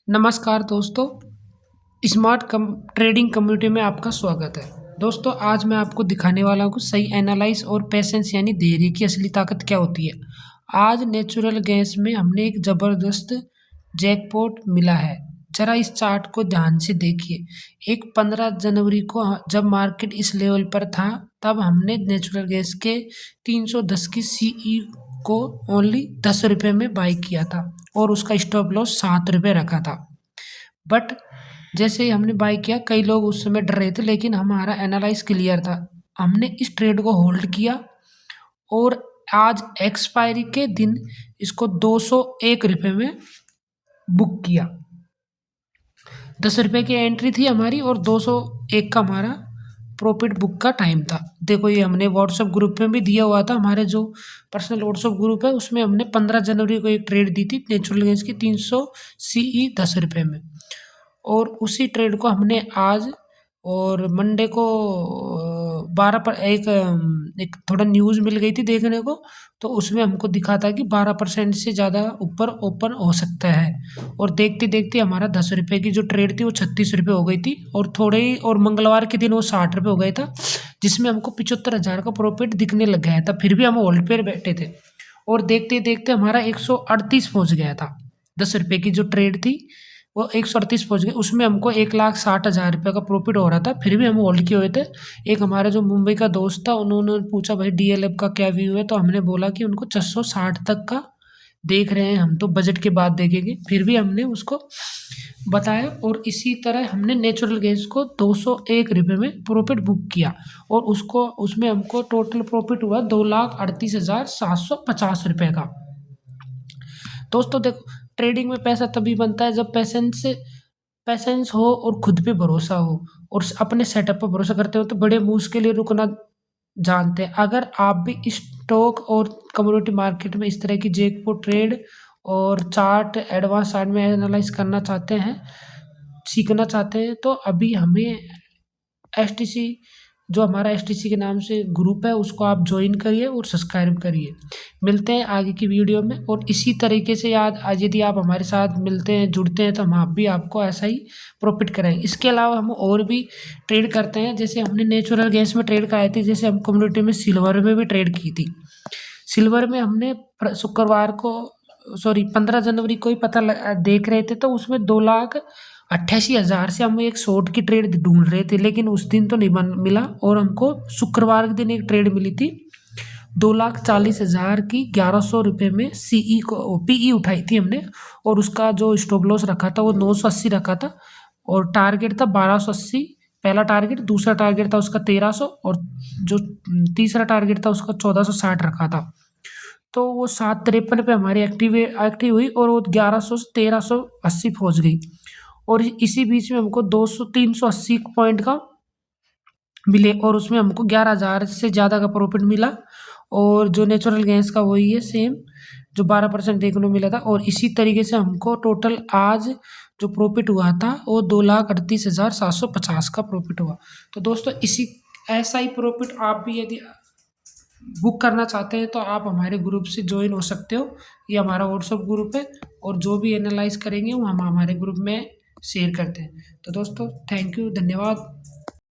नमस्कार दोस्तों, स्मार्ट कम trading community में आपका स्वागत है। दोस्तों, आज मैं आपको दिखाने वाला हूँ सही एनालाइज और पेशेंस यानी धैर्य की असली ताकत क्या होती है। आज नेचुरल गैस में हमने एक ज़बरदस्त जैकपॉट मिला है। ज़रा इस चार्ट को ध्यान से देखिए। एक 15 जनवरी को जब मार्केट इस लेवल पर था, तब हमने नेचुरल गैस के 310 की सीई को ओनली 10 रुपये में बाई किया था और उसका स्टॉप लॉस 7 रुपये रखा था। बट जैसे ही हमने बाय किया, कई लोग उस समय डर रहे थे, लेकिन हमारा एनालाइज क्लियर था। हमने इस ट्रेड को होल्ड किया और आज एक्सपायरी के दिन इसको 201 रुपये में बुक किया। 10 रुपये की एंट्री थी हमारी और 201 का हमारा प्रॉफिट बुक का टाइम था। देखो, ये हमने व्हाट्सएप ग्रुप में भी दिया हुआ था। हमारे जो पर्सनल व्हाट्सएप ग्रुप है उसमें हमने 15 जनवरी को एक ट्रेड दी थी नेचुरल गैस की 300 सीई 10 रुपये में, और उसी ट्रेड को हमने आज और मंडे को 12 पर एक थोड़ा न्यूज़ मिल गई थी देखने को, तो उसमें हमको दिखा था कि 12% से ज़्यादा ऊपर ओपन हो सकता है। और देखते देखते हमारा 10 रुपये की जो ट्रेड थी वो 36 रुपये हो गई थी, और थोड़े ही और मंगलवार के दिन वो 60 रुपये हो गया था, जिसमें हमको 75,000 का प्रॉफिट दिखने लग गया था। फिर भी हम होल्ड पे बैठे थे और देखते देखते हमारा 138 पहुँच गया था। 10 रुपये की जो ट्रेड थी वो 138 पहुँच गए। उसमें हमको 1,60,000 रुपये का प्रॉफिट हो रहा था, फिर भी हम होल्ड किए हुए थे। एक हमारा जो मुंबई का दोस्त था, उन्होंने पूछा भाई डीएलएफ का क्या व्यू है, तो हमने बोला कि उनको 660 तक का देख रहे हैं, हम तो बजट के बाद देखेंगे। फिर भी हमने उसको बताया और इसी तरह हमने नेचुरल गैस को 201 रुपये में प्रॉफिट बुक किया और उसमें हमको टोटल प्रॉफिट हुआ 2,38,750 रुपये का। दोस्तों देखो, ट्रेडिंग में पैसा तभी बनता है जब पैसेंस हो और खुद पे भरोसा हो और अपने सेटअप पर भरोसा करते हो, तो बड़े मूव्स के लिए रुकना जानते हैं। अगर आप भी स्टॉक और कमोडिटी मार्केट में इस तरह की जैकपॉट ट्रेड और चार्ट एडवांस चार्ट में एनालाइज करना चाहते हैं, सीखना चाहते हैं, तो अभी हमें एसटीसी, जो हमारा एसटीसी के नाम से ग्रुप है, उसको आप ज्वाइन करिए और सब्सक्राइब करिए। मिलते हैं आगे की वीडियो में, और इसी तरीके से आज यदि आप हमारे साथ मिलते हैं, जुड़ते हैं, तो हम आप भी आपको ऐसा ही प्रॉफिट कराएंगे। इसके अलावा हम और भी ट्रेड करते हैं, जैसे हमने नेचुरल गैस में ट्रेड कराई थी, जैसे हम कम्युनिटी में सिल्वर में भी ट्रेड की थी। सिल्वर में हमने शुक्रवार को, सॉरी 15 जनवरी को ही देख रहे थे, तो उसमें 2,88,000 से हम एक शॉर्ट की ट्रेड ढूंढ रहे थे, लेकिन उस दिन तो नहीं मिला, और हमको शुक्रवार के दिन एक ट्रेड मिली थी 2,40,000 की 1,100 रुपये में सीई को पीई उठाई थी हमने, और उसका जो स्टॉप लॉस रखा था वो 980 रखा था, और टारगेट था 1,280। पहला टारगेट, दूसरा टारगेट था उसका 1,300, और जो तीसरा टारगेट था उसका 1,460 रखा था। तो वो 753 पे हमारी एक्टिव हुई और वो 1,100 से 1,380 पहुँच गई, और इसी बीच में हमको 380 पॉइंट का मिले, और उसमें हमको 11,000 से ज़्यादा का प्रॉफिट मिला। और जो नेचुरल गैस का वही है सेम, जो 12% देखने को मिला था, और इसी तरीके से हमको टोटल आज जो प्रॉफिट हुआ था वो 2,38,750 का प्रॉफिट हुआ। तो दोस्तों, इसी ऐसा ही प्रॉफिट आप भी यदि बुक करना चाहते हैं तो आप हमारे ग्रुप से ज्वाइन हो सकते हो। ये हमारा व्हाट्सएप ग्रुप है, और जो भी एनालाइज करेंगे वो हम हमारे ग्रुप में शेयर करते हैं। तो दोस्तों, थैंक यू, धन्यवाद।